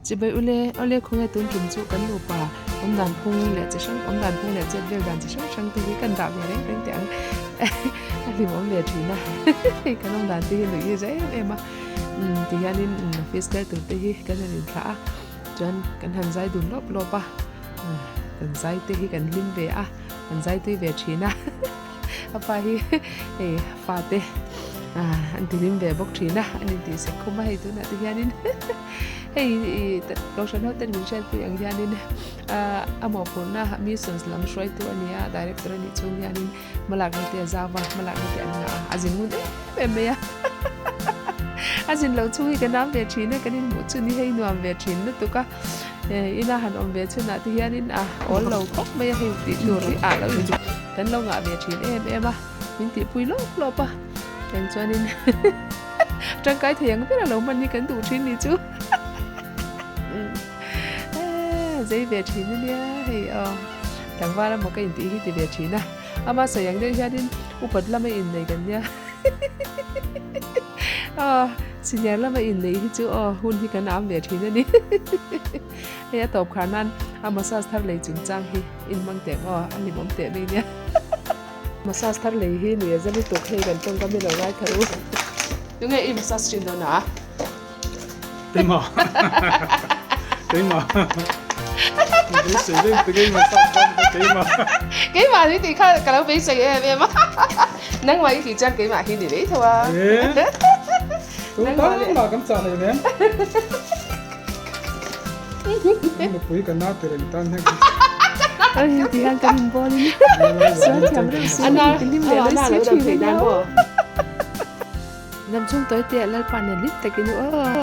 chỉ bởi ule không nghe tuân kim chú cần lụp à ông đàn phung lệ chỉ sang ông đàn phung lệ chết về đàn chỉ sang từ cái cần đạo về đấy đến tiếng thì ông lệ chỉ na cái ông đàn thì được như thế em mà thì anh nên phía từ thì cái này khá chân cần hành giải đun lốp à cần giải thì cần lim về à cần giải thì về chỉ na apa hi pha te anh thì lim về bốc chỉ na anh thì sẽ không hay tôi nãy thì anh nên câu chuyện tên mình sẽ tụi anh nên amo phone na missions lam shoi tu ania director ni chung ya nên malak ni te zawa malak ni te na azin mun em ya azin lo chu cái nam về chín này cái nên một chu ni hay nuam về chín nữa tụi cả ina han om về chu na thì anh nên all lo khóc mấy hay thì chùa thì lo cái lo ngã về chín em mình thì pui lốp à em cho nên trong cái thiền biết là lâu mình như cái đủ chín đi chứ dây về chín nữa thì thằng va là một cái gì thì về chín à mà sợ yang đây gia đình upat là mấy in này gần nha xin nhớ là mấy in này chứ hun thì cái nám về chín nữa đi hay tập khả năng mà sao thằng lấy chúng trang hi in mang tiền anh đi bấm tiền đi nha massage thar lei hi ni zali tok hei kan tong kami lo ngai tharu yung ngai massage chin do na Tema Bây giờ đến từ cái massage cái mà thì khai cả lâu bị sậy em á nắng ngoài thì trang cái mà hi ni đấy thôi à tôi đang mà cảm trả này nè một quý cái nát từ tan hay thì hàng cầm bò đi anh nói cái lim lẻ lấy xíu thì đang nằm chung tới tiện lên bàn này lít tại cái nữa